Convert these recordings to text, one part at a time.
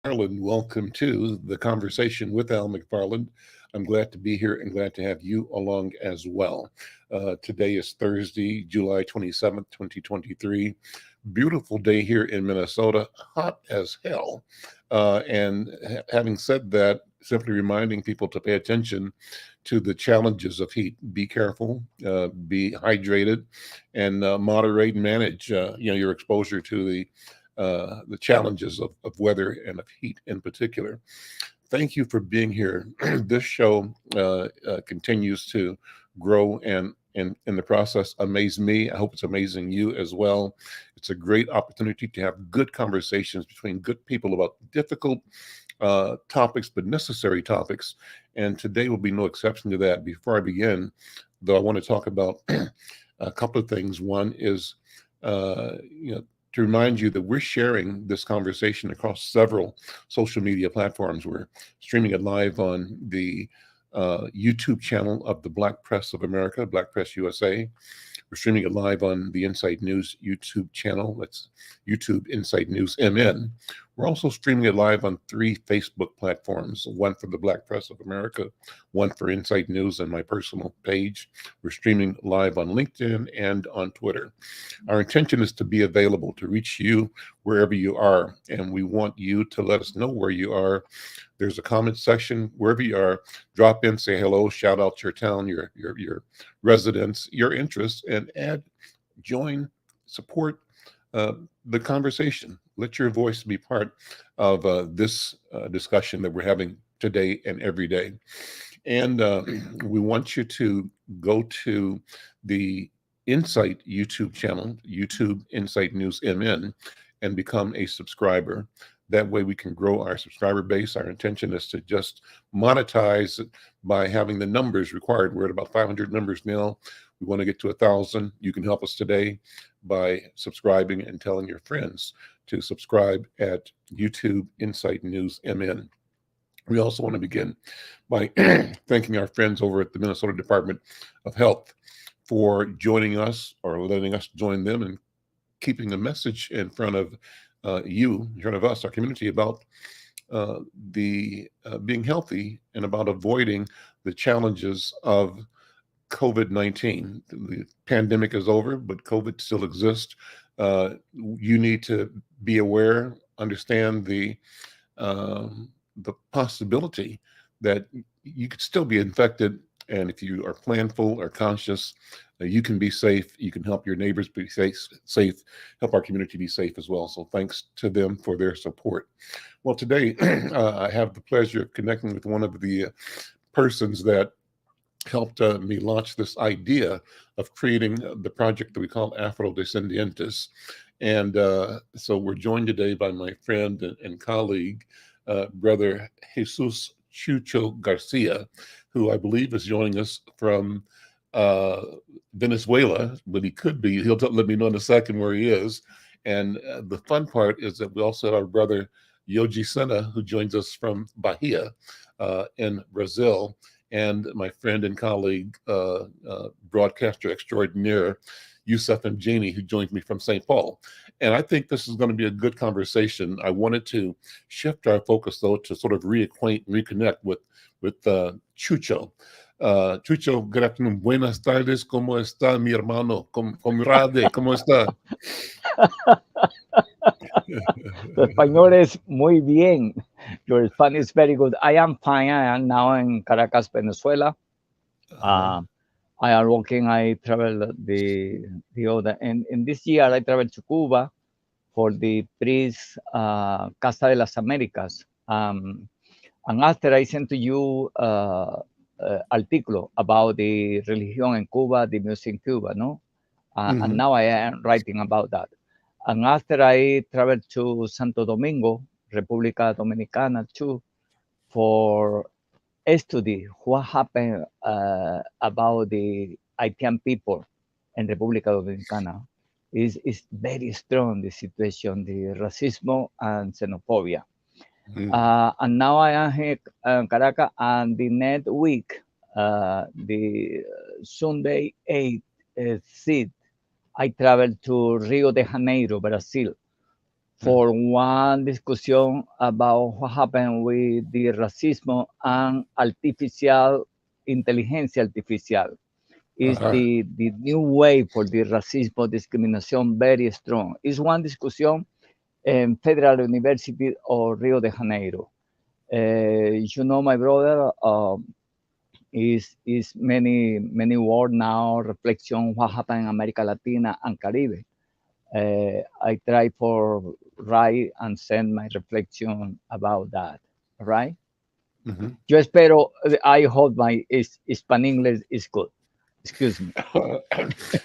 McFarlane. Welcome to the conversation with Al McFarlane. I'm glad to be here and glad to have you along as well. Today is Thursday, July 27th, 2023. Beautiful day here in Minnesota, hot as hell. Having said that, simply reminding people to pay attention to the challenges of heat. Be careful, be hydrated, and moderate and manage your exposure to the challenges of weather and of heat in particular. Thank you for being here. This show continues to grow and in the process amaze me. I hope it's amazing you as well. It's a great opportunity to have good conversations between good people about difficult topics, but necessary topics. And today will be no exception to that. Before I begin, though, I want to talk about a couple of things. One is, to remind you that we're sharing this conversation across several social media platforms. We're streaming it live on the YouTube channel of the Black Press of America, Black Press USA. We're streaming it live on the Insight News YouTube channel. That's YouTube Insight News MN. We're also streaming it live on 3 Facebook platforms, one for the Black Press of America, one for Insight News and my personal page. We're streaming live on LinkedIn and on Twitter. Our intention is to be available to reach you wherever you are, and we want you to let us know where you are. There's a comment section wherever you are. Drop in, say hello, shout out your town, your residence, your interests, and join, support the conversation. Let your voice be part of this discussion that we're having today and every day. And we want you to go to the Insight YouTube channel, YouTube Insight News MN, and become a subscriber. That way we can grow our subscriber base. Our intention is to just monetize by having the numbers required. We're at about 500 members now. We want to get to 1,000. You can help us today by subscribing and telling your friends to subscribe at YouTube Insight News MN. We also want to begin by thanking our friends over at the Minnesota Department of Health for joining us or letting us join them and keeping the message in front of you, in front of us, our community, about being healthy and about avoiding the challenges of COVID-19. The pandemic is over, but COVID still exists. You need to be aware, understand the possibility that you could still be infected. And if you are planful or conscious, you can be safe. You can help your neighbors be safe, help our community be safe as well. So thanks to them for their support. Well, today I have the pleasure of connecting with one of the persons that helped me launch this idea of creating the project that we call Afrodescendientes. And so we're joined today by my friend and colleague, Brother Jesus Chucho Garcia, who I believe is joining us from Venezuela, but he'll let me know in a second where he is. And the fun part is that we also have our brother Yoji Senna, who joins us from Bahia in Brazil, and my friend and colleague, broadcaster extraordinaire, Yusef Mgeni, who joins me from St. Paul. And I think this is going to be a good conversation. I wanted to shift our focus, though, to sort of reconnect with Chucho. Chucho, good afternoon. Buenas tardes. ¿Cómo está, mi hermano? Comrade, ¿cómo está? Tu español es muy bien. Your Spanish is very good. I am fine. I am now in Caracas, Venezuela. I am working. I travel the other, and in this year I traveled to Cuba for the priest Casa de las Americas. And after I sent to you article about the religion in Cuba, the music in Cuba, no? And now I am writing about that. And after I traveled to Santo Domingo, República Dominicana too, for study what happened about the Haitian people in República Dominicana. Is very strong, the situation, the racism and xenophobia. And now I am here in Caracas, and the next week, the Sunday 8th, I traveled to Rio de Janeiro, Brazil, for one discussion about what happened with the racism and artificial inteligencia artificial. Is the new way for the racismo discrimination very strong. It's one discussion in Federal University of Rio de Janeiro. My brother, is many word now reflection what happened in America Latina and Caribe. I try for write and send my reflection about that, right? Yo espero, I hope my Spanish is good. Excuse me.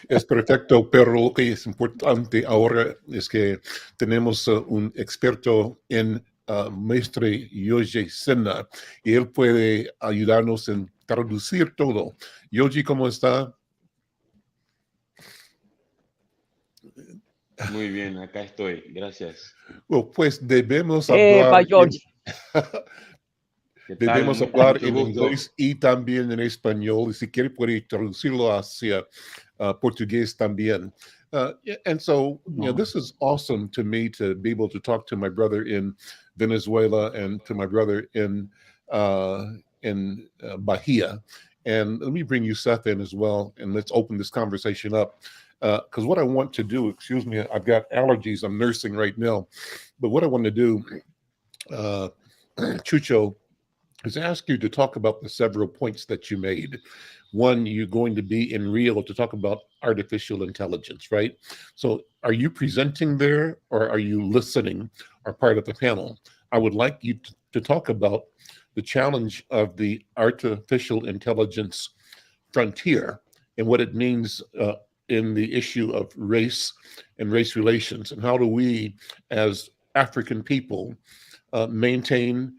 Es perfecto, pero lo que es importante ahora es que tenemos un experto en maestre Yoji Senna y él puede ayudarnos en traducir todo. Yoji, ¿cómo está? Muy bien, acá estoy, gracias. Well, pues debemos hablar. Debemos hablar en inglés y también en español, y si quiere puede traducirlo hacia portugués también. And so, this is awesome to me to be able to talk to my brother in Venezuela and to my brother in Bahia. And let me bring Yusef in as well, and let's open this conversation up. Because what I want to do, excuse me, I've got allergies I'm nursing right now, but what I want to do, Chucho, is ask you to talk about the several points that you made. One, you're going to be in Rio to talk about artificial intelligence, right? So are you presenting there or are you listening or part of the panel? I would like you to talk about the challenge of the artificial intelligence frontier and what it means in the issue of race and race relations, and how do we as African people maintain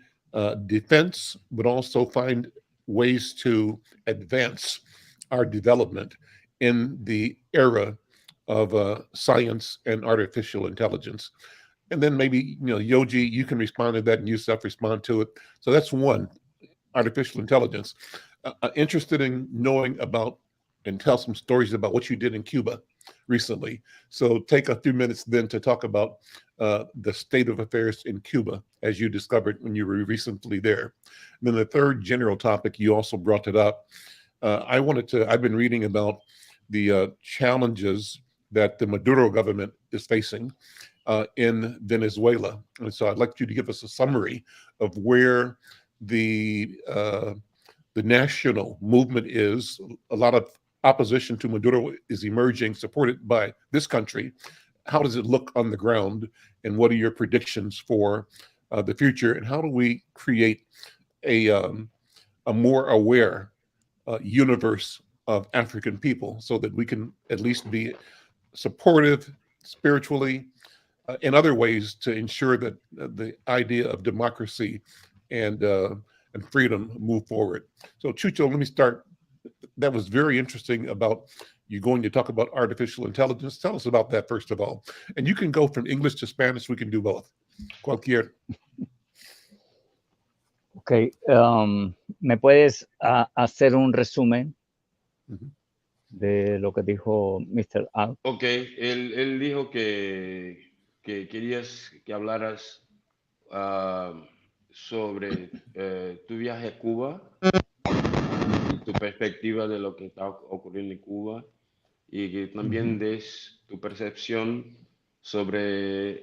defense, but also find ways to advance our development in the era of science and artificial intelligence. And then maybe, Yoji, you can respond to that and Yusef respond to it. So that's one, artificial intelligence. Interested in knowing about and tell some stories about what you did in Cuba recently. So take a few minutes then to talk about the state of affairs in Cuba as you discovered when you were recently there. And then the third general topic, you also brought it up. I've been reading about the challenges that the Maduro government is facing in Venezuela. And so I'd like you to give us a summary of where the national movement is. A lot of opposition to Maduro is emerging, supported by this country. How does it look on the ground, and what are your predictions for the future? And how do we create a more aware universe of African people so that we can at least be supportive spiritually in other ways to ensure that the idea of democracy and freedom move forward? So, Chucho, let me start. That was very interesting about you going to talk about artificial intelligence. Tell us about that, first of all. And you can go from English to Spanish. We can do both. Cualquier. Ok. ¿Me puedes hacer un resumen de lo que dijo Mr. Al? Ok, él dijo que querías que hablaras sobre tu viaje a Cuba y tu perspectiva de lo que está ocurriendo en Cuba, y que también des tu percepción sobre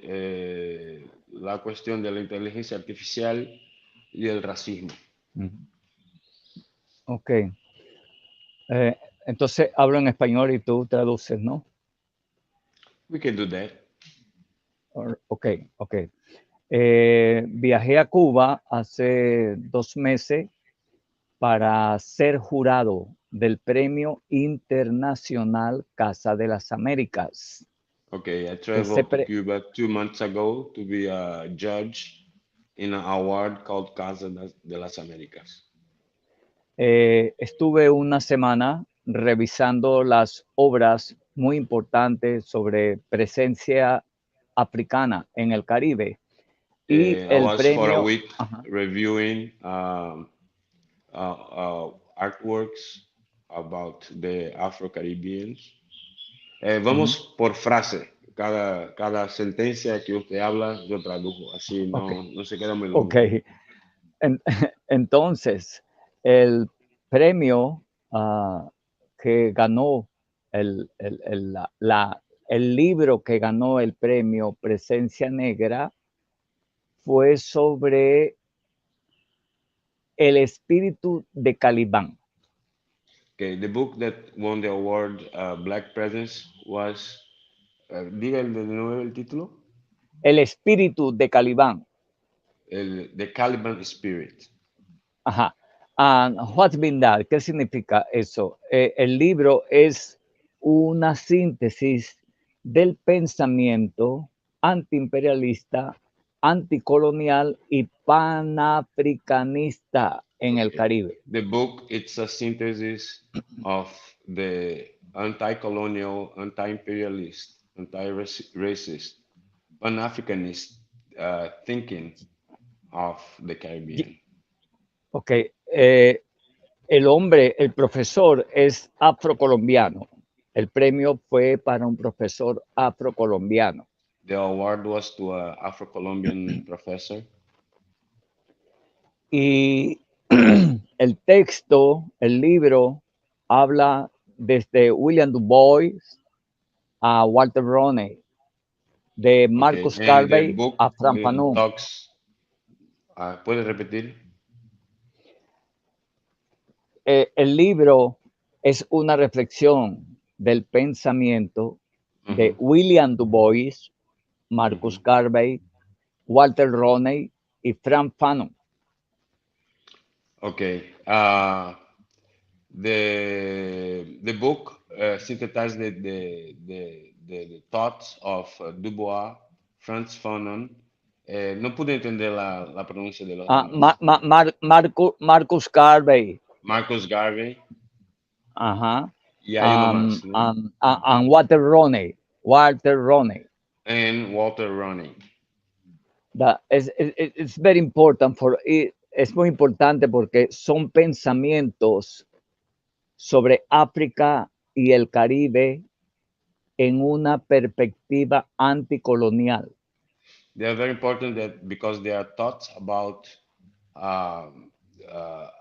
la cuestión de la inteligencia artificial y el racismo. Ok. Entonces hablo en español y tú traduces, ¿no? We can do that. Ok. Viajé a Cuba hace 2 meses para ser jurado del Premio Internacional Casa de las Américas. Okay, I traveled to Cuba 2 months ago to be a judge in an award called Casa de las Américas. Estuve una semana revisando las obras muy importantes sobre presencia africana en el Caribe. Y I was for a week reviewing artworks about the Afro-Caribbeans. Vamos por frase, cada sentencia que usted habla, yo traduzco. Así no se queda muy longo. Ok. Entonces, el premio que ganó, el libro que ganó el premio Presencia Negra fue sobre el espíritu de Calibán. Okay, the book that won the award, Black Presence, was, diga de nuevo el título. El espíritu de Calibán. The Caliban Spirit. Ajá. And what's been that? ¿Qué significa eso? El libro es una síntesis del pensamiento antiimperialista, anticolonial y panafricanista en el Caribe. The book, it's a synthesis of the anti-colonial, anti-imperialist, anti-racist, pan-Africanist thinking of the Caribbean. Ok. El profesor es afrocolombiano. El premio fue para un profesor afrocolombiano. The award was to an Afro-Colombian professor. Y el texto, el libro, habla desde William Du Bois a Walter Roney, de Marcus Garvey a Frank Fanon. ¿Puede repetir? El libro es una reflexión del pensamiento de William Du Bois, Marcus Garvey, Walter Roney y Frank Fanon. Okay. The book synthesized the thoughts of Du Bois, Franz Fanon. No pude entender la pronuncia de los Marcus Garvey. Marcus Garvey. Ajá. Y hay uno más, ¿no? And Walter Roney. And Walter Roney. It's very important es muy importante porque son pensamientos sobre África y el Caribe en una perspectiva anticolonial. They are very important because they are thoughts about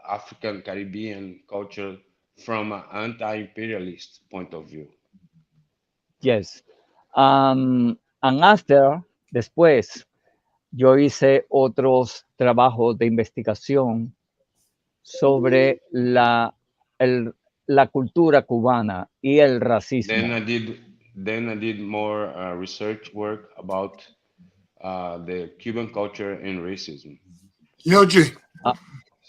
African Caribbean culture from an anti-imperialist point of view. Yes. And after, después, yo hice otros trabajos de investigación sobre la cultura cubana y el racismo. Then I did more research work about the Cuban culture and racism. Yoji,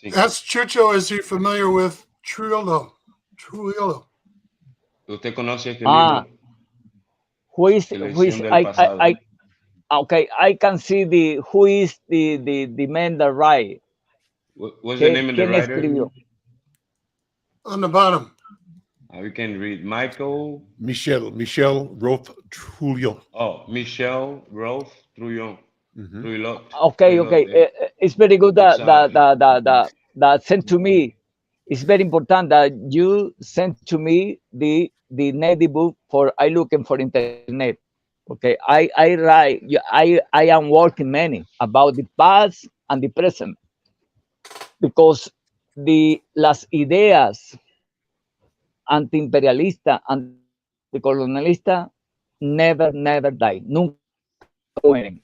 Sí. ask Chucho, is he familiar with Trujillo? ¿Usted conoce este libro? I can see who is the man that write. What's the name of the writer? Escribió? On the bottom. We can read Michel Roth Trujillo. Oh, Michel Roth Trujillo. Okay. It's very good that sent to me. It's very important that you sent to me the native book for I looking for internet. Okay, I write. I am working many about the past and the present because las ideas antiimperialista, anticolonialista never die. Nunca mueren.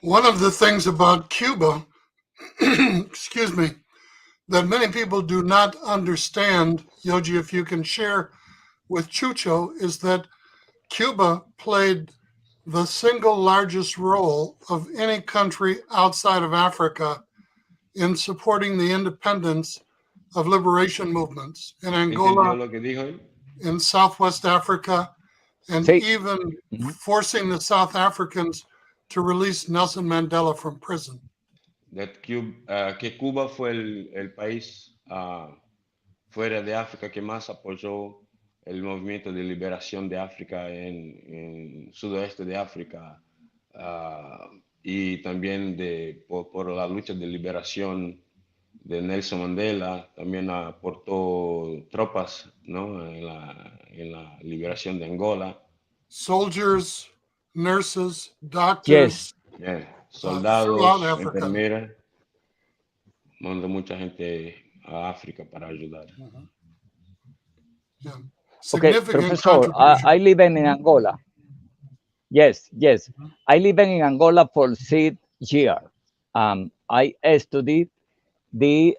One of the things about Cuba, excuse me, that many people do not understand, Yoji, if you can share with Chucho, is that Cuba played the single largest role of any country outside of Africa in supporting the independence of liberation movements in Angola, in Southwest Africa, and even forcing the South Africans to release Nelson Mandela from prison. Que Cuba fue el país fuera de África que más apoyó el movimiento de liberación de África en sudoeste de África y también por la lucha de liberación de Nelson Mandela, también aportó tropas, ¿no? En la liberación de Angola. Soldiers, nurses, doctors, Yes. throughout Soldados, Africa. enfermeras, mandó mucha gente a África para ayudar. Yeah. Okay, Significant Professor, contribution. I live in Angola. Yes. I live in Angola for 6 years. I studied the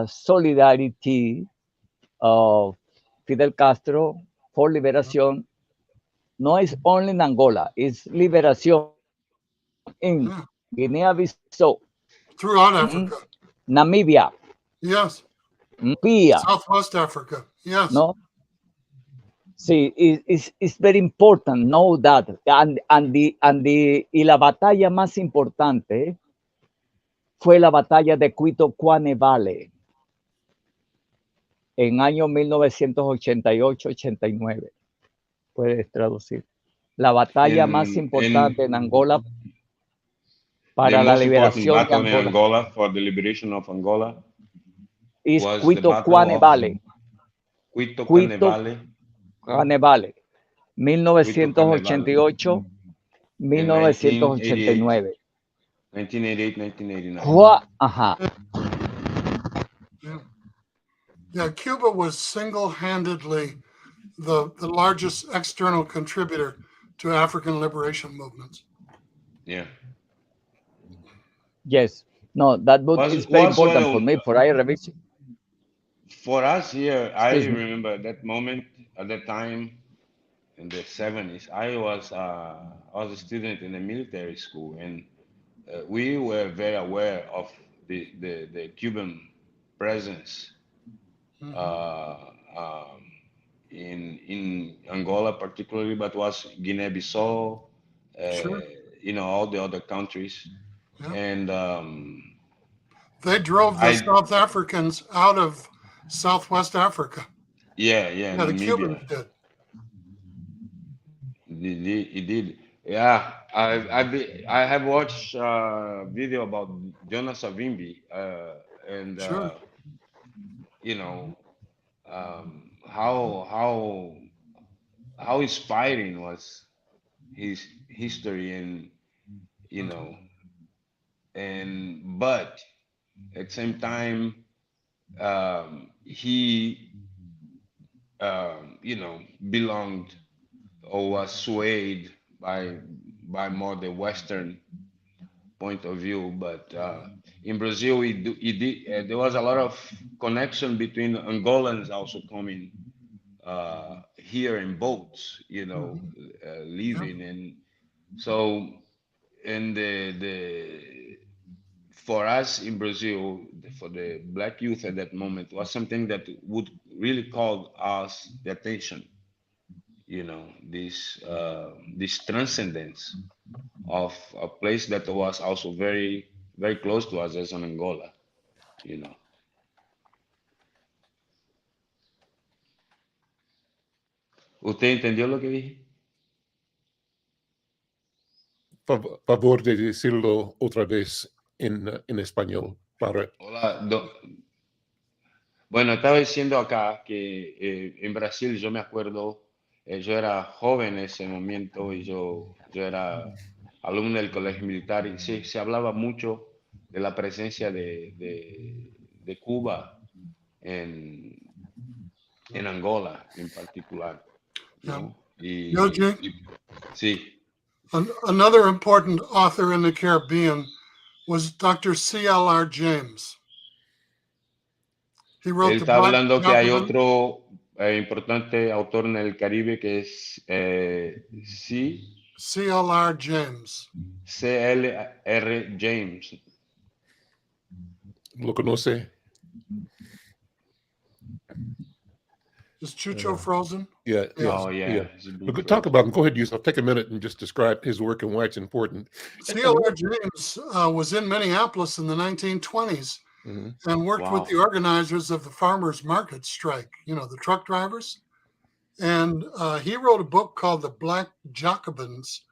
solidarity of Fidel Castro for liberation. No is only in Angola, it's liberation in Yeah. Guinea-Bissau, Throughout Africa. Namibia, Yes. Namibia, Southwest Africa. Yes. no? Sí, it's very important, know that. Y la batalla más importante fue la batalla de Cuito-Cuane Valley en año 1988-89. Puedes traducir. La batalla más importante en Angola The para la most important liberación de battle in Angola Angola for the liberation of Angola es was the battle Cuito-Cuane of Valley. Cuito-Cane Valley. Cuito-Cuane Valley. Cuito-Cane Valley. 1988, In 1989. 1988, 1989. Ajá. Yeah, Cuba was single-handedly the largest external contributor to African liberation movements. Yeah. Yes. No, that book is very important for me for I revision. For us here, I Excuse me. remember at that moment, at that time, in the 70s, I was a student in a military school, and we were very aware of the Cuban presence in Angola particularly, but was Guinea-Bissau, Sure. all the other countries. Yeah. And They drove the South Africans out of Southwest Africa. Yeah, Yeah, the Namibia. Cubans did. It did. Yeah, I have watched a video about Jonas Savimbi, and Sure. How inspiring was his history, and but at the same time, he belonged or was swayed by more the Western point of view. But in Brazil, there was a lot of connection between Angolans also coming here in boats, living, and so and the for us in Brazil, for the black youth at that moment, was something that would really call us the attention. This transcendence of a place that was also very, very close to us as an Angola. ¿Usted entendió lo que dije? Favor de decirlo otra vez en español para... Hola, bueno, estaba diciendo acá que en Brasil yo me acuerdo, yo era joven en ese momento y yo era alumno del colegio militar y sí, se hablaba mucho de la presencia de Cuba en Angola en particular, ¿no? Yoji, Sí. Another important author in the Caribbean was Dr. C.L.R. James. He wrote Él the está Black hablando que hay Jacobin. otro importante autor en el Caribe que es C.L.R. James. C.L.R. James. ¿Lo conoce? Is Chucho frozen? Yeah. Oh, yeah. We could talk about him. Go ahead, Yusef. Take a minute and just describe his work and why it's important. C.L.R. James was in Minneapolis in the 1920s and worked with the organizers of the farmers' market strike, the truck drivers. And he wrote a book called The Black Jacobins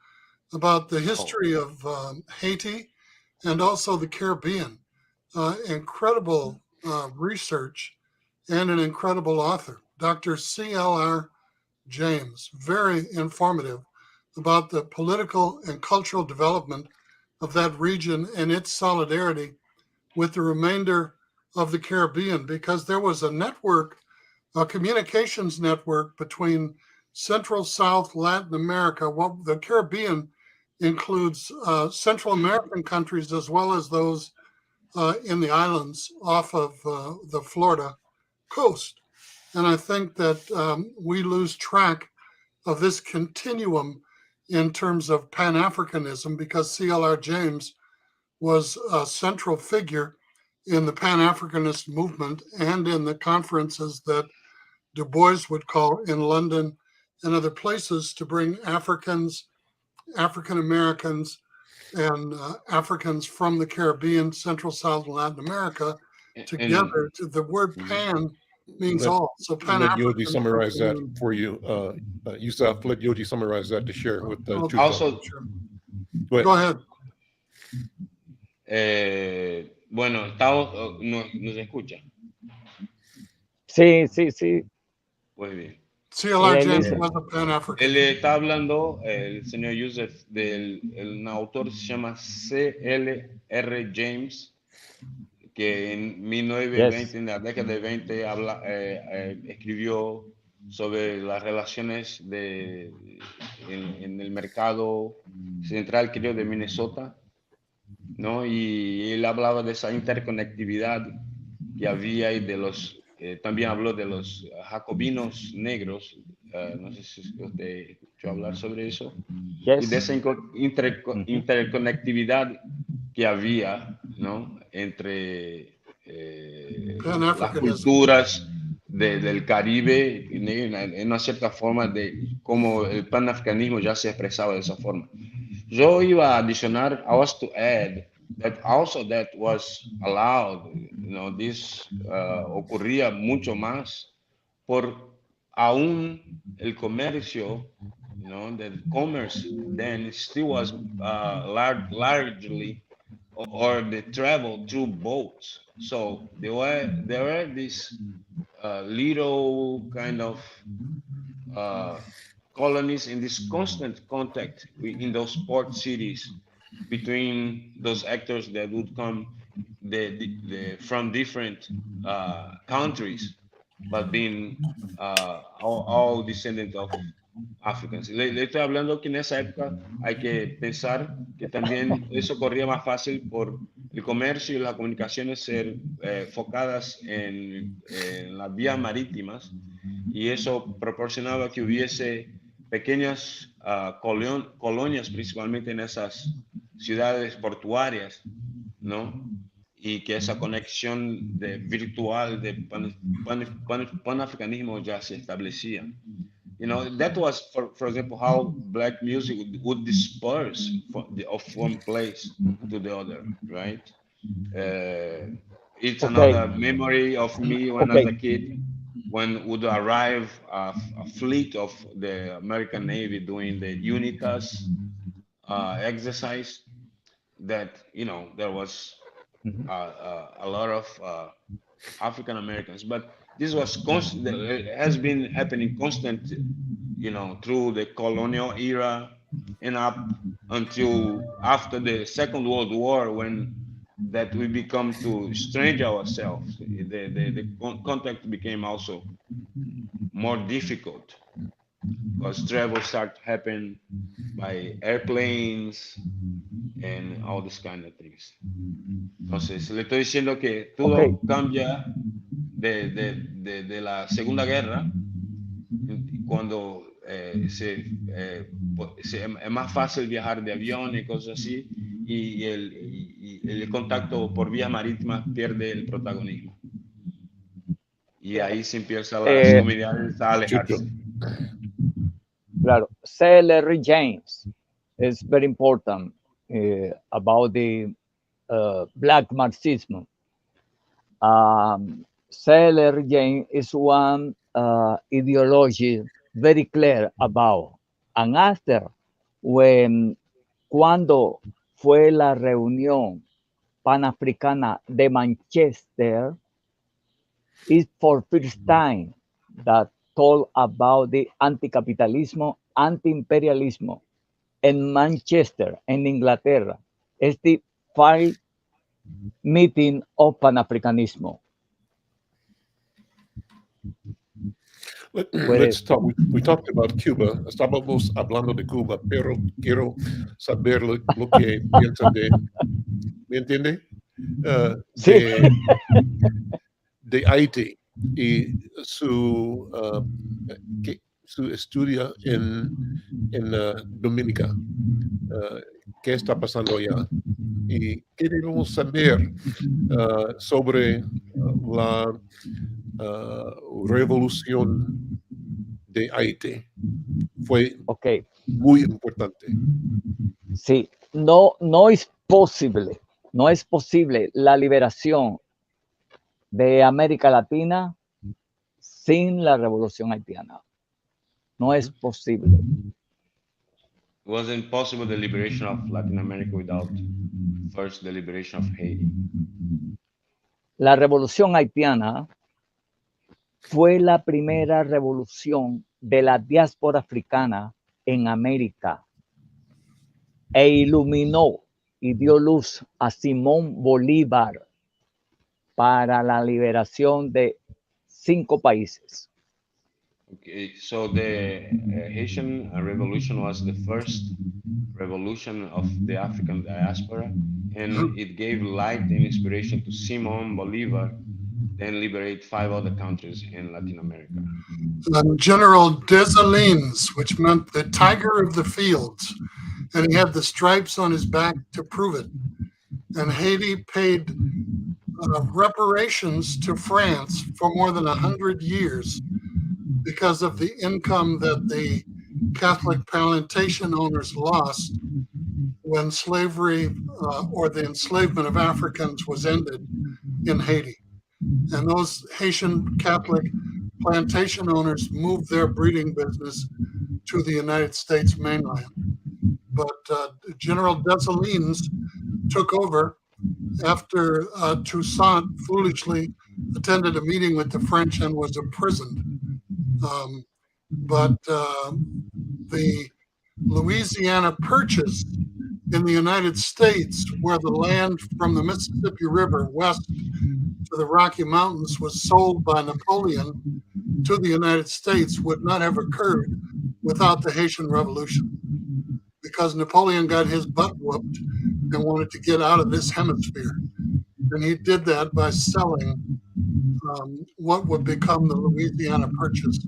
about the history of Haiti and also the Caribbean. incredible research and an incredible author, Dr. C.L.R. James, very informative about the political and cultural development of that region and its solidarity with the remainder of the Caribbean, because there was a network, a communications network between Central, South, Latin America. Well, the Caribbean includes Central American countries as well as those in the islands off of the Florida coast. And I think that we lose track of this continuum in terms of Pan-Africanism, because C.L.R. James was a central figure in the Pan-Africanist movement and in the conferences that Du Bois would call in London and other places to bring Africans, African Americans, and Africans from the Caribbean, Central, South, and Latin America together. The word pan means all. So Let Yoji Pan-African. summarize that for you. Yusef, let Yoji summarize that to share with Chucho. Also, Go ahead. Bueno, estamos, ¿nos escucha? Sí, sí, sí. Pues bien. C.L.R. James was a Pan-African. Él está hablando, el señor Yusef, un autor que se llama C.L.R. James, que en 1920, en la década de 20, escribió sobre las relaciones en el mercado central, creo, de Minnesota, ¿no? Y él hablaba de esa interconectividad que había y de también habló de los jacobinos negros. No sé si usted escuchó hablar sobre eso. Yes. Y de esa interconectividad que había, ¿no? Entre las culturas del Caribe, en una cierta forma de cómo el panafricanismo ya se expresaba de esa forma. Yo iba a adicionar, I was to add that also that was allowed, this ocurría mucho más por aún el comercio, the commerce then still was largely, or the travel through boats. So there were these little kind of colonies in this constant contact in those port cities between those actors that would come from different countries, but being all descendant of Africans. Le estoy hablando que en esa época hay que pensar que también eso corría más fácil por el comercio y las comunicaciones ser focadas en las vías marítimas, y eso proporcionaba que hubiese pequeñas colonias, principalmente en esas ciudades portuarias, ¿no? Y que esa conexión virtual de panafricanismo ya se establecía. That was, for example, how black music would disperse of one place to the other, right? It's another memory of me when I was a kid, when would arrive a fleet of the American Navy doing the UNITAS exercise, that, there was a lot of African Americans, but this was constant. It has been happening constant, through the colonial era and up until after the Second World War, when that we become to estrange ourselves. The contact became also more difficult because travel started happening by airplanes and all this kind of things. Entonces, le estoy diciendo que todo cambia de la Segunda Guerra, cuando es más fácil viajar de avión y cosas así, y el contacto por vías marítimas pierde el protagonismo. Y ahí se empiezan las comunidades a alejarse. Claro, C.L.R. James is very important about the Black Marxism. C.L.R. James is one ideology very clear about. And after, cuando fue la reunión Panafricana de Manchester is for first time that told about the anticapitalismo, anti-imperialismo en Manchester, en Inglaterra. Es the 5th meeting of Panafricanismo. Let's talk. We talked about Cuba. Estábamos hablando de Cuba, pero quiero saber lo que piensa de, ¿me entiende? Sí. De Haití y su estudio en Dominica. ¿Qué está pasando allá? ¿Y qué debemos saber sobre la revolución de Haití? Fue muy importante. Sí, no es posible la liberación de América Latina sin la revolución haitiana. No es posible. It wasn't possible the liberation of Latin America without first the liberation of Haiti. La revolución haitiana fue la primera revolución de la diáspora africana en América e iluminó y dio luz a Simón Bolívar para la liberación de 5 países. Okay, so the Haitian Revolution was the first revolution of the African diaspora, and it gave light and inspiration to Simón Bolívar, then liberate 5 other countries in Latin America. General Dessalines, which meant the tiger of the fields, and he had the stripes on his back to prove it. And Haiti paid reparations to France for more than 100 years because of the income that the Catholic plantation owners lost when slavery or the enslavement of Africans was ended in Haiti. And those Haitian Catholic plantation owners moved their breeding business to the United States mainland. But General Dessalines took over after Toussaint foolishly attended a meeting with the French and was imprisoned. But the Louisiana Purchase in the United States, where the land from the Mississippi River west to the Rocky Mountains was sold by Napoleon to the United States, would not have occurred without the Haitian Revolution, because Napoleon got his butt whooped and wanted to get out of this hemisphere. And he did that by selling what would become the Louisiana Purchase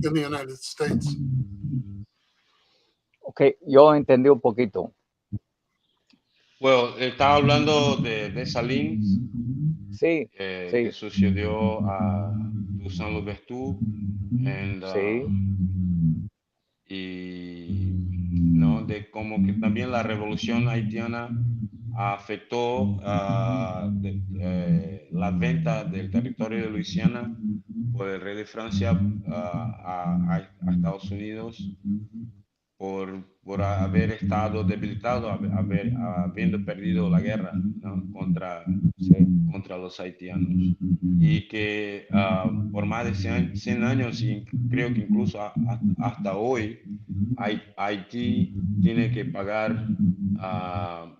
in the United States. Ok, yo entendí un poquito. Well, estaba hablando de Dessalines, Sí, que sucedió a Toussaint Louverture, y ¿no? De cómo que también la revolución haitiana afectó la venta del territorio de Luisiana por el rey de Francia a Estados Unidos por haber estado debilitado, habiendo perdido la guerra, ¿no? contra los haitianos. Y que por más de 100 años, y creo que incluso hasta hoy, Haití tiene que pagar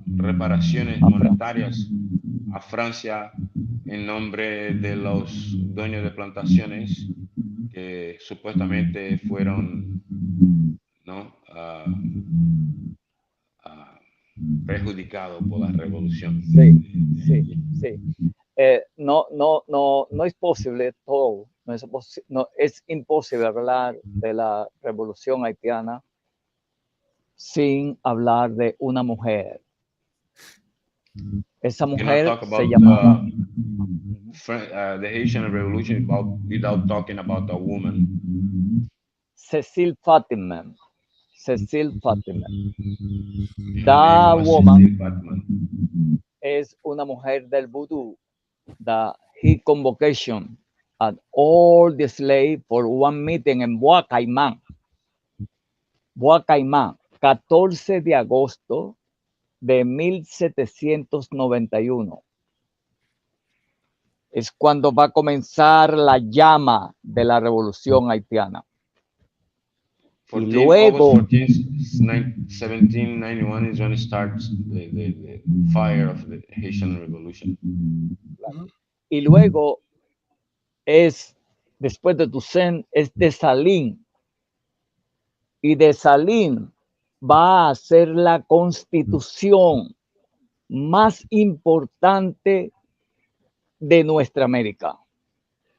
reparaciones monetarias a Francia en nombre de los dueños de plantaciones que supuestamente fueron, ¿no? Perjudicado por la revolución. Sí. No es posible todo. Es imposible hablar de la revolución haitiana sin hablar de una mujer. Esa mujer se llamaba the Haitian Revolution without talking about a woman. Cecile Fatima. That woman es una mujer del vudú that he convocation at all the slaves for one meeting en Boa Caimán, 14 de agosto de 1791. Es cuando va a comenzar la llama de la revolución haitiana. Y 14, luego, August 14, 1791 is when it starts the fire of the Haitian Revolution. y luego es, después de Toussaint, es Dessalines. Y Dessalines va a ser la constitución más importante de nuestra América.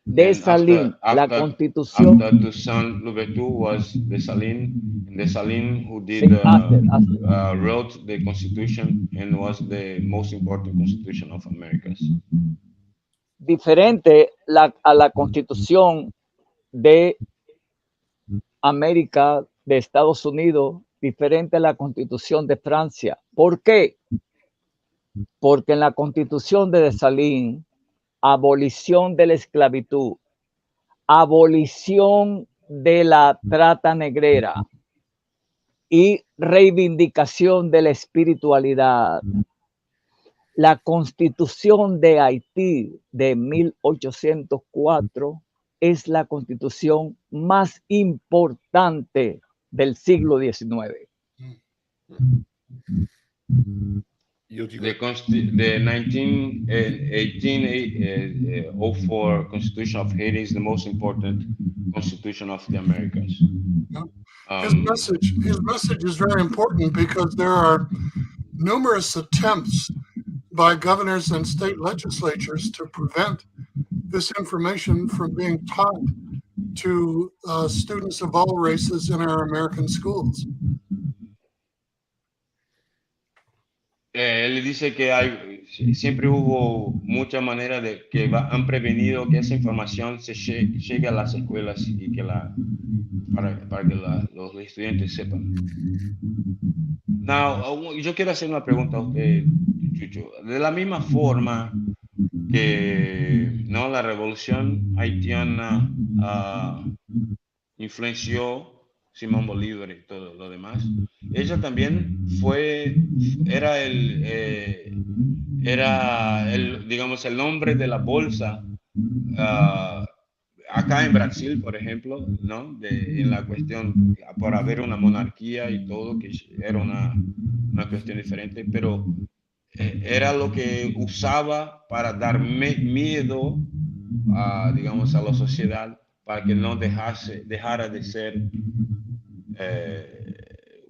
Dessalines, la constitución. After Toussaint Louverture was Dessalines, and Dessalines who did Sí, wrote the Constitution and was the most important Constitution of Americas. Diferente a la constitución de América, de Estados Unidos, diferente a la constitución de Francia. ¿Por qué? Porque en la constitución de Dessalines, abolición de la esclavitud, abolición de la trata negrera y reivindicación de la espiritualidad. La constitución de Haití de 1804 es la constitución más importante del siglo XIX. The 1804 Constitution of Haiti is the most important constitution of the Americas. His message is very important because there are numerous attempts by governors and state legislatures to prevent this information from being taught to students of all races in our American schools. Él dice que siempre hubo muchas maneras de que han prevenido que esa información llegue a las escuelas y que para que los estudiantes sepan. Now, yo quiero hacer una pregunta a usted, Chucho. De la misma forma que la revolución haitiana influenció Simón Bolívar y todo lo demás, ella también era digamos, el nombre de la bolsa acá en Brasil, por ejemplo, ¿no? En la cuestión, por haber una monarquía y todo, que era una cuestión diferente, pero era lo que usaba para dar miedo digamos, a la sociedad, para que no dejara de ser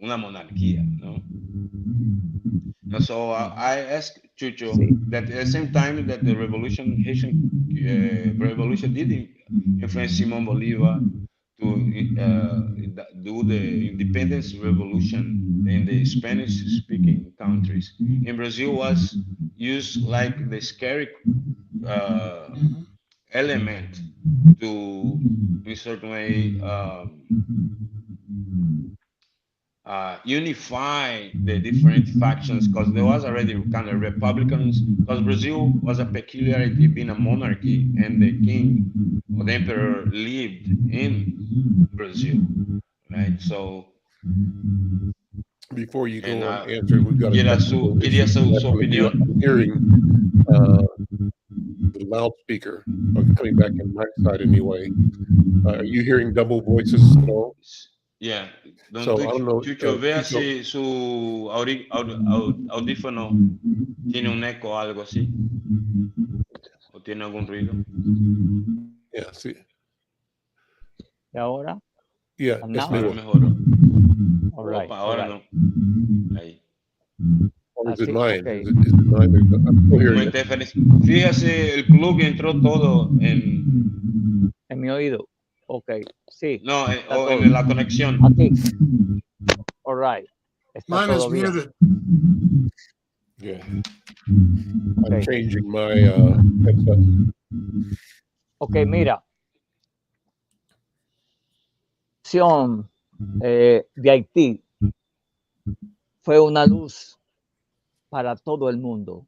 una monarquía, ¿no? So I asked Chucho that at the same time that the Haitian revolution did influence Simon Bolivar to do the independence revolution in the Spanish-speaking countries. In Brazil was used like the scary element to, in a certain way, unify the different factions, because there was already kind of Republicans, because Brazil was a peculiarity being a monarchy, and the king or the emperor lived in Brazil, right? So before you go on answering, we've got quería su opinión. I'm hearing the loudspeaker coming back in my side anyway. Are you hearing double voices at all? Yeah. So I don't know. Chucho, vea si su audífono tiene un eco o algo así. ¿O tiene algún ruido? Yeah, sí. ¿Y ahora? Yeah, es Ahora mejor. mejoró. All right, Ahora no. Ahí. Or is it Así, mine? okay. Is it mine? I'm still hearing it. Fíjese, el plug entró todo en mi oído. Ok, sí. No, está o todo. en la conexión. Así. All right. Está Mine is todo bien. muted. Yeah. Okay. I'm changing my headset. Ok, mira. La acción de Haití fue una luz para todo el mundo.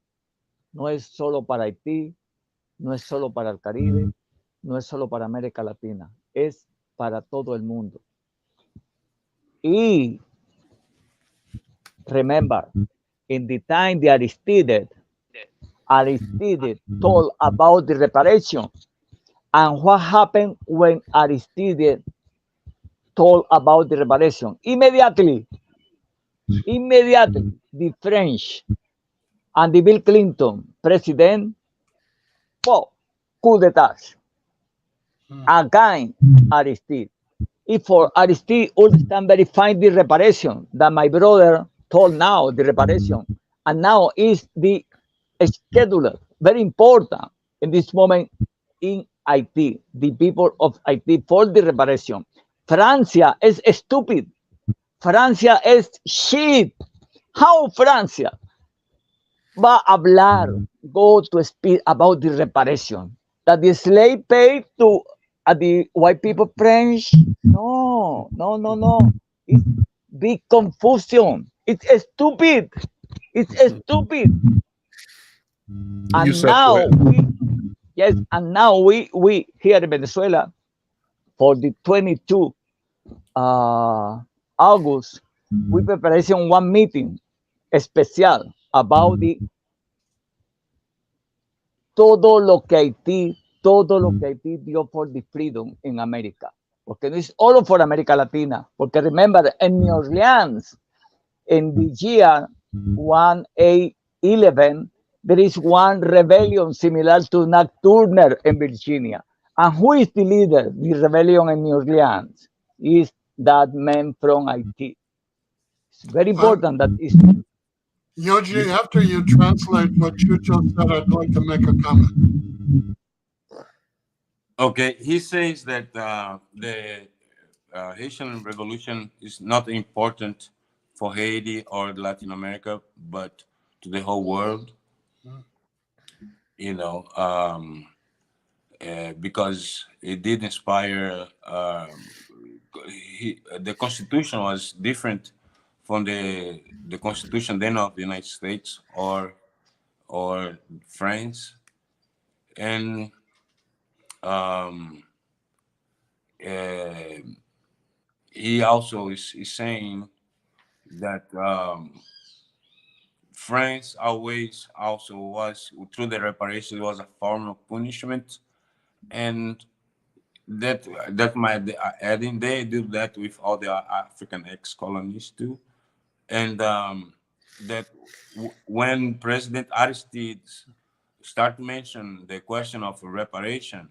No es solo para Haití, no es solo para el Caribe, no es solo para América Latina, es para todo el mundo. Y remember, in the time the Aristide told about the reparation. And what happened when Aristide told about the reparation? Immediately, the French and the Bill Clinton president, well, coup d'etat against Aristide. If for Aristide understand very fine the reparation that my brother told now, the reparation, and now is the schedule, very important in this moment in Haiti, the people of Haiti for the reparation. Francia is stupid. Francia is shit. How Francia va a hablar, go to speak about the reparation that the slave paid to the white people French? No. It's big confusion. It's stupid. It's stupid. And Yusef, now we here in Venezuela for the 22 August, we preparation one meeting especial about the todo lo que Haití dio for the freedom in America. Porque no es all for America Latina. Porque remember, in New Orleans, in the year 1811, there is one rebellion similar to Nat Turner in Virginia. And who is the leader? The rebellion in New Orleans is that man from Haiti. It's very important that is. Yoji, after you translate what Chucho said, I'd like to make a comment. Okay, he says that the Haitian Revolution is not important for Haiti or Latin America, but to the whole world. You know, because it did inspire. The Constitution was different from the Constitution then of the United States or France, and he also is saying that France always also was, through the reparation, was a form of punishment, and that might adding they do that with all the African ex-colonies too, and that when President Aristide start to mention the question of reparation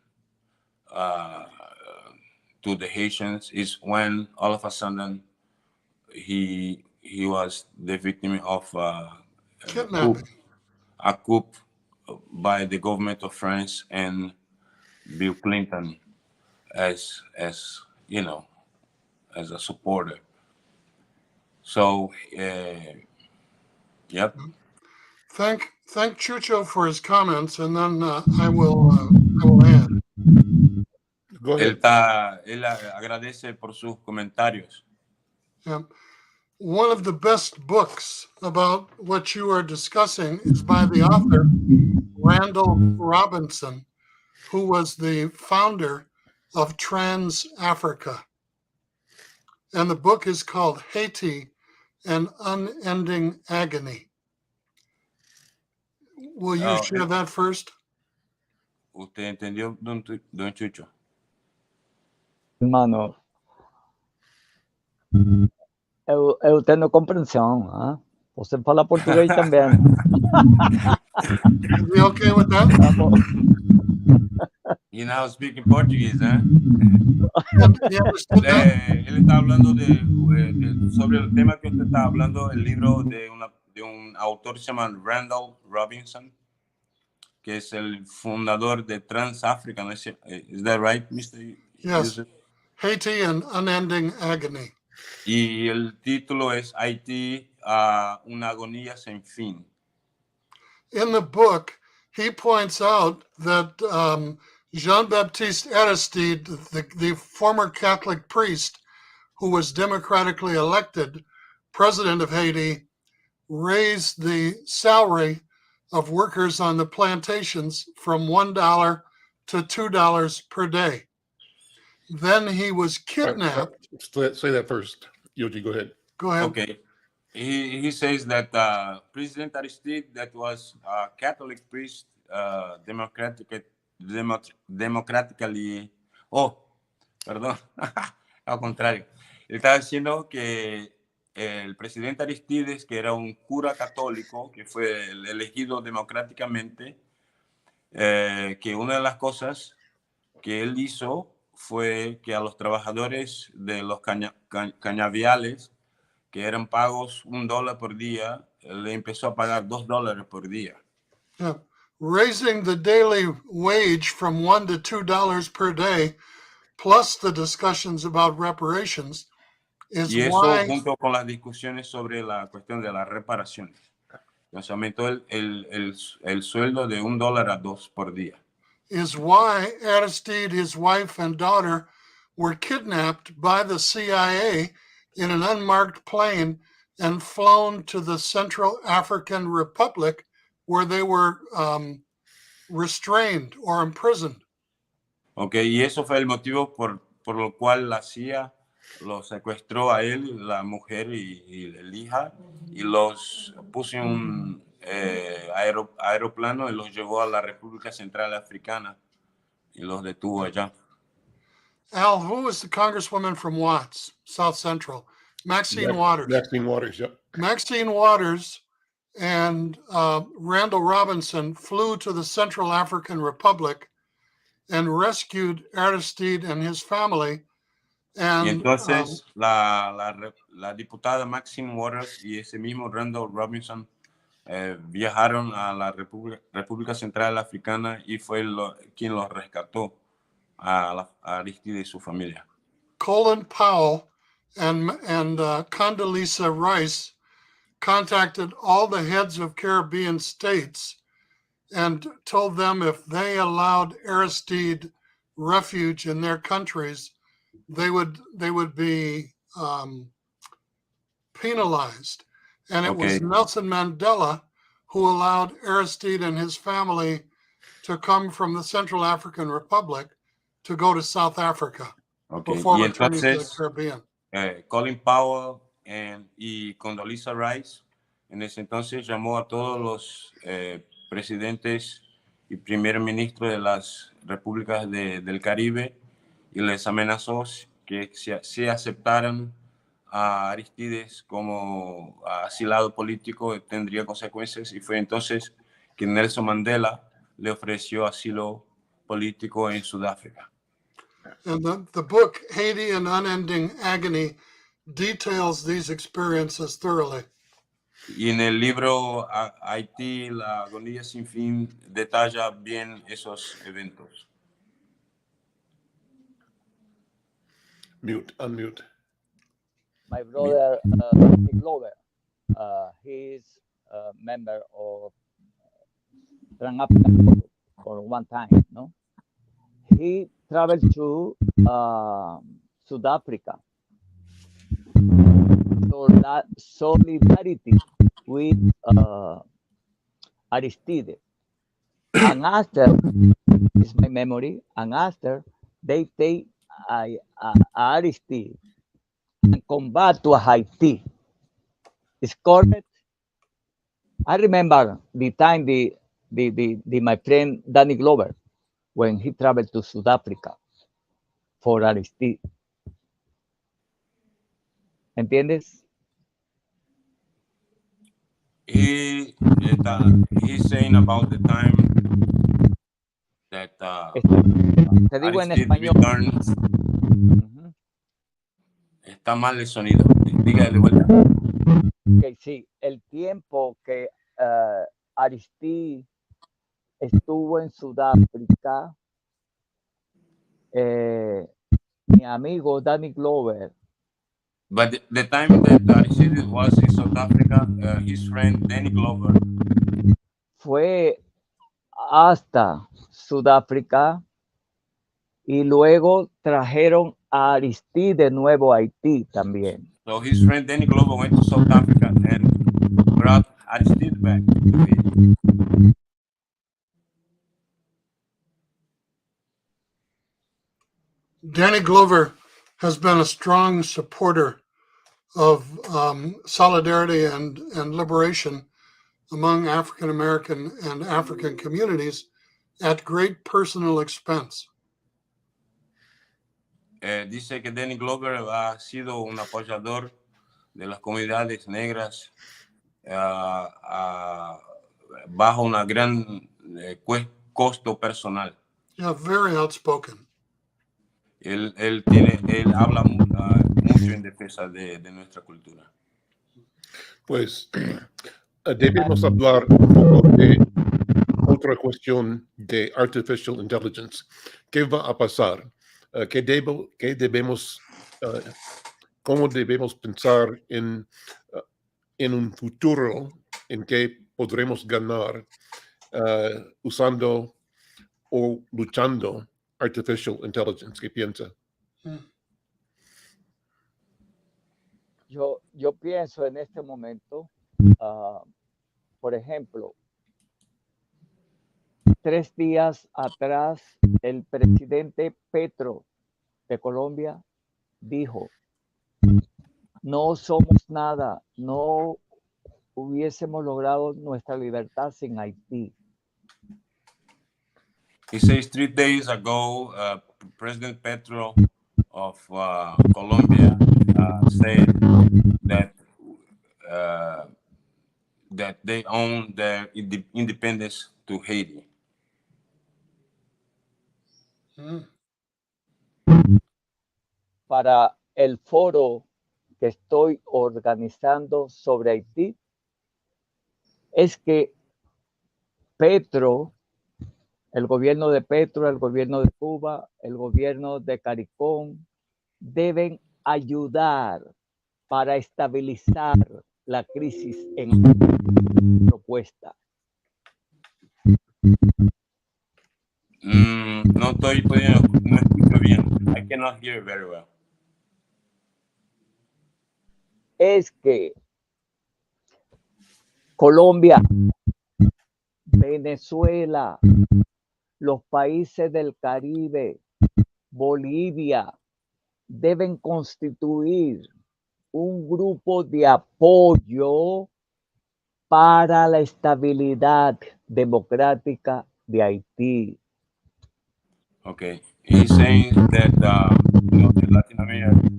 to the Haitians is when all of a sudden he was the victim of a coup by the government of France and Bill Clinton as you know, as a supporter. So yep. Thank Chucho for his comments, and then I will add. Go ahead. Él agradece por sus comentarios. Yeah. One of the best books about what you are discussing is by the author Randall Robinson, who was the founder of Trans Africa. And the book is called Haiti, An Unending Agony. Will you share that first? ¿Usted entendió, don Chucho? Hermano, eu tenho compreensão. Hein? Você fala português também. Is he okay with that? Y now speaking Portuguese, ¿eh? Él está hablando sobre el tema que usted está hablando, el libro de un autor que se llama Randall Robinson, que es el fundador de Trans Africa. Is that right, Mr. Yes. Yusef? Haiti, An Unending Agony. Y el título es Haití, una agonía sin fin. In the book, he points out that Jean-Baptiste Aristide, the former Catholic priest who was democratically elected president of Haiti, raised the salary of workers on the plantations from $1 to $2 per day. Then he was kidnapped. Say that first. Yoji, go ahead. Go ahead. Okay. he says that President Aristide, that was a Catholic priest, democratically. Oh, perdón, al contrario. Él estaba diciendo que el presidente Aristides, que era un cura católico, que fue elegido democráticamente, que una de las cosas que él hizo fue que a los trabajadores de los cañaviales, que eran pagos $1 por día, le empezó a pagar $2 por día. Yeah. Raising the daily wage from $1 to $2 per day, plus the discussions about reparations, is Y eso, why junto con las discusiones sobre la cuestión de las reparaciones. Entonces aumentó el sueldo de $1 a $2 por día. is why Aristide, his wife, and daughter were kidnapped by the CIA in an unmarked plane and flown to the Central African Republic, where they were restrained or imprisoned. Okay, y eso fue el motivo por lo cual la CIA los secuestró a él, la mujer y el hija, y los puso en un aeroplano y los llevó a la República Central Africana y los detuvo allá. Al, who was the congresswoman from Watts, South Central? Maxine Waters. Maxine Waters, yep. Maxine Waters and Randall Robinson flew to the Central African Republic and rescued Aristide and his family. And, y entonces la diputada Maxine Waters y ese mismo Randall Robinson viajaron a la República Central Africana y fue quien los rescató a Aristide y su familia. Colin Powell and Condoleezza Rice contacted all the heads of Caribbean states and told them if they allowed Aristide refuge in their countries, they would be penalized. And it was Nelson Mandela who allowed Aristide and his family to come from the Central African Republic to go to South Africa before returning to the Caribbean. Colin Powell y Condoleezza Rice en ese entonces llamó a todos los presidentes y primer ministro de las repúblicas del Caribe y les amenazó que si aceptaran a Aristides como asilado político tendría consecuencias, y fue entonces que Nelson Mandela le ofreció asilo político en Sudáfrica. And the book Haiti and Unending Agony details these experiences thoroughly. Y en el libro Haití, la agonía sin fin, detalla bien esos eventos. Unmute. My brother, Nick Glover, he's a member of Trans-African for one time, no? He traveled to South Africa for that solidarity with Aristide. And after, is my memory, and after they take Aristide and come back to Haiti. Is correct? I remember the time my friend Danny Glover, when he traveled to South Africa for Aristide. ¿Entiendes? He's saying about the time that Te digo en Aristide español. returned. Está mal el sonido. Dígale de vuelta. Okay, sí, el tiempo que Aristide estuvo en Sudáfrica, mi amigo Danny Glover. But the time that Aristide was in South Africa, his friend Danny Glover fue hasta Sudáfrica y luego trajeron a Aristide de nuevo a Haití también. So his friend Danny Glover went to South Africa and brought Aristide back to Haiti. Danny Glover has been a strong supporter of solidarity and liberation among African American and African communities at great personal expense. Dice que Danny Glover ha sido un apoyador de las comunidades negras bajo una gran costo personal. Yeah, very outspoken. Él habla mucho en defensa de nuestra cultura. Pues debemos hablar un poco de otra cuestión de artificial intelligence. ¿Qué va a pasar? ¿Cómo debemos pensar en un futuro en que podremos ganar usando o luchando artificial intelligence? ¿Qué piensa? Yo pienso en este momento, por ejemplo, 3 días atrás, el presidente Petro de Colombia dijo, no somos nada, no hubiésemos logrado nuestra libertad sin Haití. He says 3 days ago, President Petro of Colombia said that they own their independence to Haiti. Para el foro que estoy organizando sobre Haití, es que Petro, el gobierno de Petro, el gobierno de Cuba, el gobierno de CARICOM, deben ayudar para estabilizar la crisis en la propuesta. No estoy pudiendo, no escucho bien. I cannot hear very well. Es que Colombia, Venezuela, los países del Caribe, Bolivia, deben constituir un grupo de apoyo para la estabilidad democrática de Haití. Okay, he's saying that the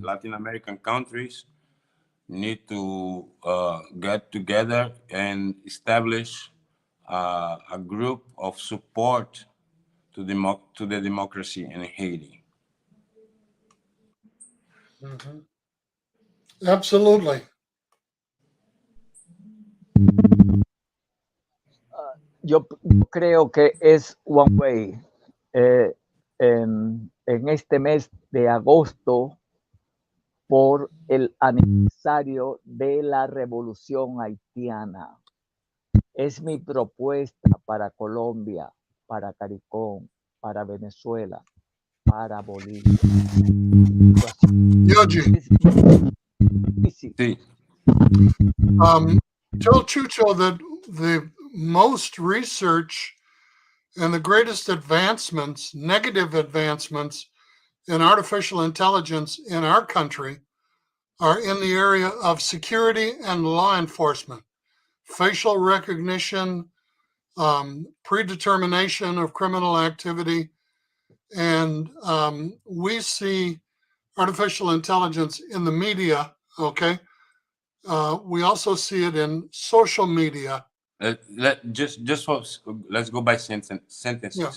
Latin American countries need to get together and establish a group of support to the democracy in Haiti. Mm-hmm. Absolutely. Yo creo que es one way. En este mes de agosto, por el aniversario de la revolución haitiana. Es mi propuesta para Colombia, para CARICOM, para Venezuela, para Bolivia. Yoji. Sí. Tell Chucho that the most research and the greatest advancements, negative advancements in artificial intelligence in our country are in the area of security and law enforcement, facial recognition, predetermination of criminal activity. And we see artificial intelligence in the media, okay? We also see it in social media. Let's go by sentences. Yeah.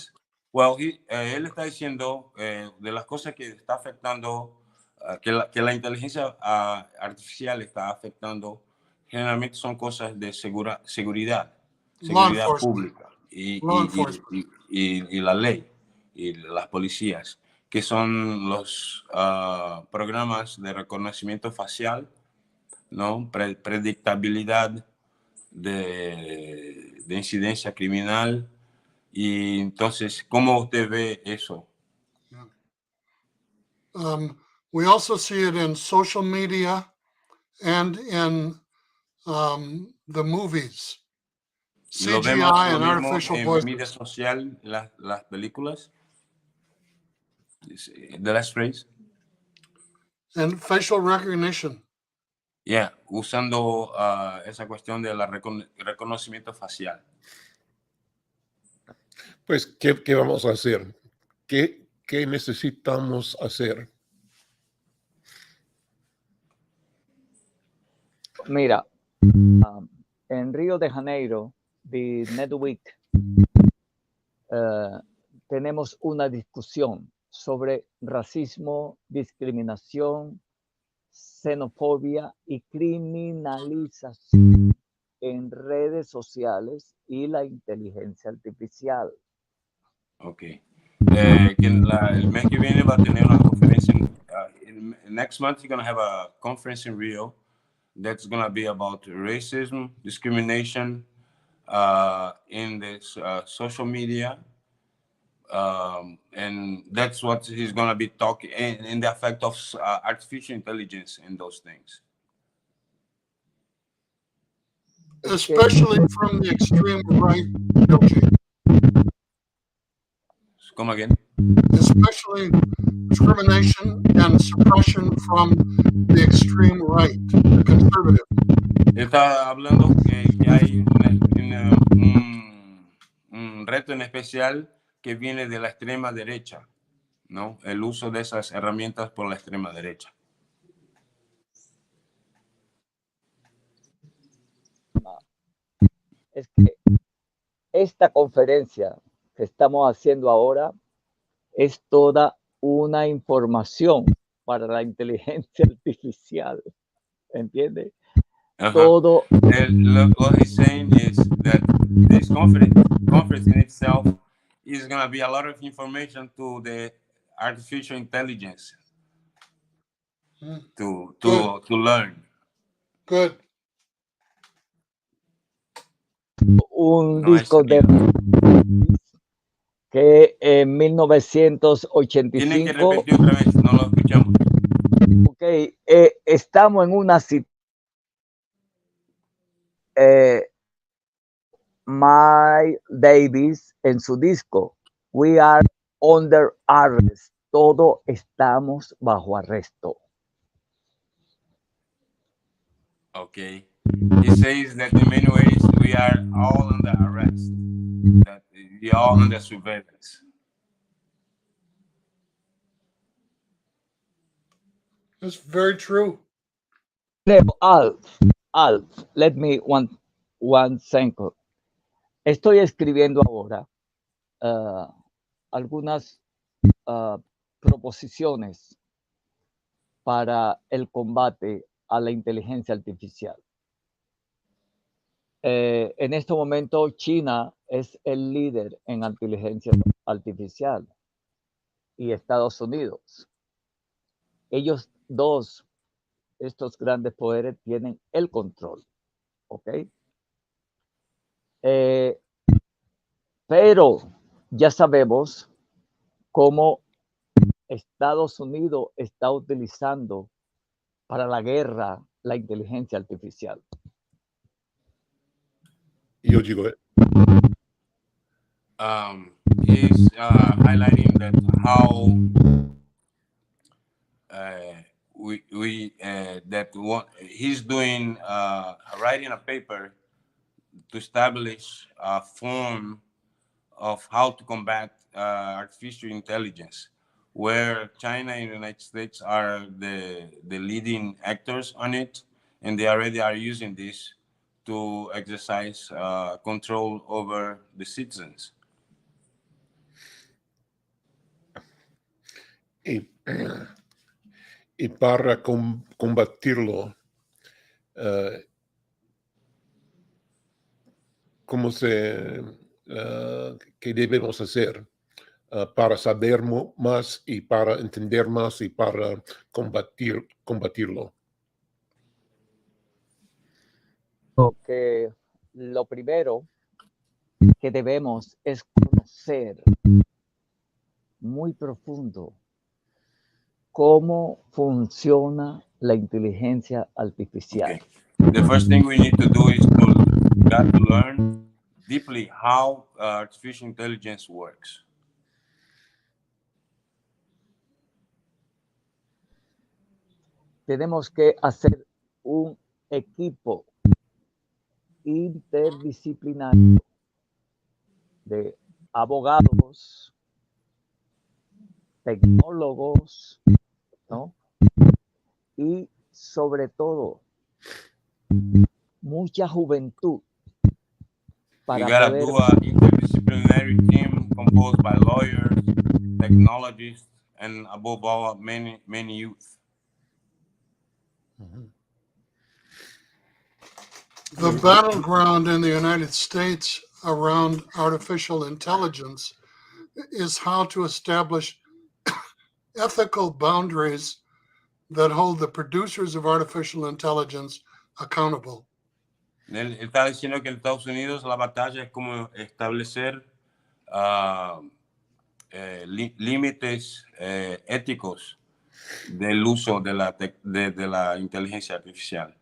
Well, él está diciendo de las cosas que está afectando, que la inteligencia artificial está afectando, generalmente son cosas de seguridad pública y la ley y las policías, que son los programas de reconocimiento facial, ¿no? Predictabilidad de incidencia criminal. Y entonces, ¿cómo usted ve eso? We also see it in social media and in the movies. CGI and artificial voices. En media social, las películas. The last phrase. And facial recognition. Yeah, usando esa cuestión de la reconocimiento facial. Pues, ¿qué vamos a hacer? ¿Qué necesitamos hacer? Mira, en Río de Janeiro, the Net Week, tenemos una discusión sobre racismo, discriminación, xenofobia y criminalización en redes sociales y la inteligencia artificial. Ok. Que el mes que viene va a tener una conferencia. Next month, you're going to have a conference in Rio that's going to be about racism, discrimination in the social media. And that's what he's going to be talking, and the effect of artificial intelligence in those things. Especially from the extreme right, Yoji. Come again? Especially discrimination and suppression from the extreme right, the conservative. Está hablando que hay un reto en especial que viene de la extrema derecha, ¿no? El uso de esas herramientas por la extrema derecha. Es que esta conferencia que estamos haciendo ahora es toda una información para la inteligencia artificial, ¿entiendes? Todo. What he's saying is that this conference in itself is going to be a lot of information to the artificial intelligence to learn. Good. Un disco de que en 1985. Tienen que repetir otra vez, no lo escuchamos. Ok, estamos en una situación. Mike Davis en su disco We Are Under Arrest. Todos estamos bajo arresto. Okay. He says that in many ways we are all under arrest, that we are all under surveillance. That's very true. Alf, let me one second. Estoy escribiendo ahora algunas proposiciones para el combate a la inteligencia artificial. En este momento, China es el líder en inteligencia artificial y Estados Unidos. Ellos dos, estos grandes poderes, tienen el control. ¿Ok? Pero ya sabemos cómo Estados Unidos está utilizando para la guerra la inteligencia artificial. Yoji, go ahead. He's highlighting that how he's doing writing a paper to establish a form of how to combat artificial intelligence, where China and the United States are the leading actors on it, and they already are using this to exercise control over the citizens. Y para combatirlo, ¿qué debemos hacer para saber más y para entender más y para combatirlo? Que lo primero que debemos es conocer muy profundo cómo funciona la inteligencia artificial. Okay. The first thing we need to do is to learn deeply how artificial intelligence works. Tenemos que hacer un equipo interdisciplinario de abogados, tecnólogos, ¿no? Y sobre todo, mucha juventud We para gotta poder do an interdisciplinary team composed by lawyers, technologists, and above all, many youth. The battleground in the United States around artificial intelligence is how to establish ethical boundaries that hold the producers of artificial intelligence accountable. Él está diciendo que en Estados Unidos la batalla es como establecer límites éticos del uso de la inteligencia artificial.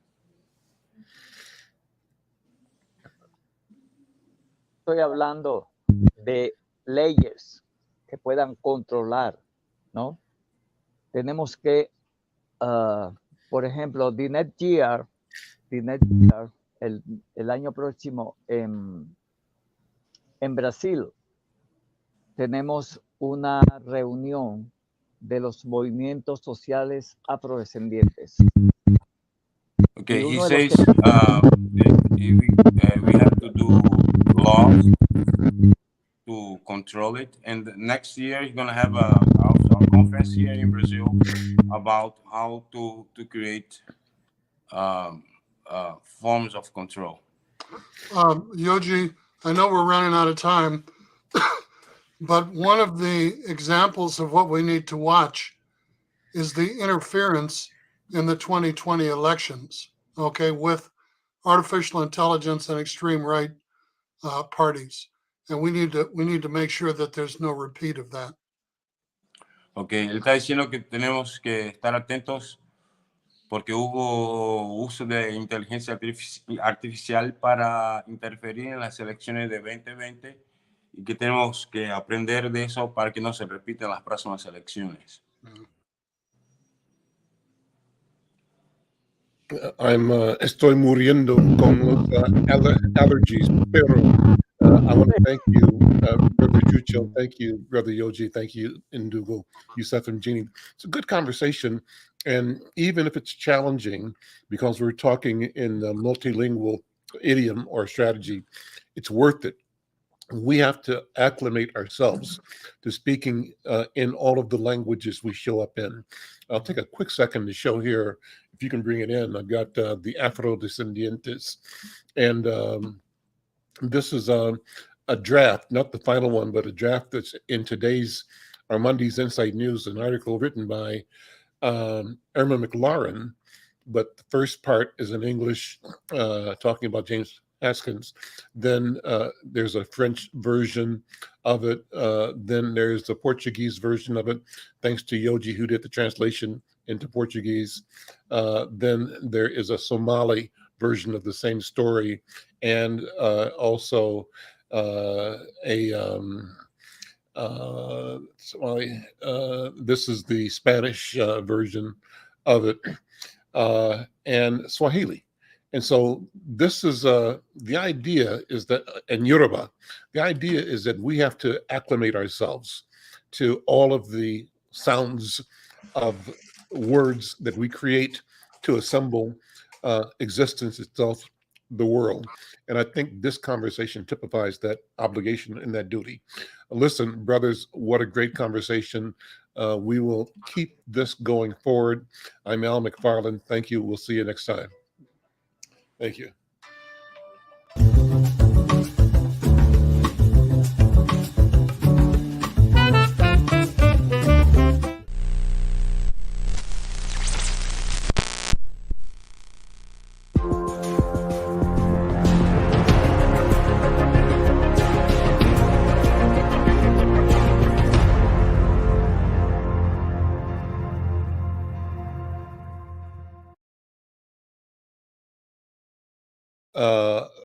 estoy hablando de leyes que puedan controlar, ¿no? Tenemos que, por ejemplo, the next year, el año próximo en Brasil, tenemos una reunión de los movimientos sociales afrodescendientes. Okay, he says we have to do laws to control it, and next year he's gonna have a conference here in Brazil about how to create forms of control. Yoji, I know we're running out of time, but one of the examples of what we need to watch is the interference in the 2020 elections, okay, with artificial intelligence and extreme right parties. And we need to make sure that there's no repeat of that. Okay, él está diciendo que tenemos que estar atentos porque hubo uso de inteligencia artificial para interferir en las elecciones de 2020 y que tenemos que aprender de eso para que no se repitan las próximas elecciones. Estoy muriendo con los allergies, pero I want to thank you, Brother Chucho. Thank you, Brother Yoji. Thank you, Ndugu, Yusef, and Mgeni. It's a good conversation. And even if it's challenging, because we're talking in the multilingual idiom or strategy, it's worth it. We have to acclimate ourselves to speaking in all of the languages we show up in. I'll take a quick second to show here, if you can bring it in. I've got the Afrodescendientes, and this is a draft, not the final one, but a draft that's in today's Armandi's Inside News, an article written by Irma McFarlane, but the first part is in English, talking about James Haskins. Then there's a French version of it. Then there's the Portuguese version of it, thanks to Yoji, who did the translation into Portuguese. Then there is a Somali version of the same story, and also this is the Spanish version of it, and Swahili. And so this is the idea is that, and Yoruba, the idea is that we have to acclimate ourselves to all of the sounds of words that we create to assemble existence itself, the world. And I think this conversation typifies that obligation and that duty. Listen, brothers, what a great conversation. We will keep this going forward. I'm Al McFarlane. Thank you. We'll see you next time. Thank you.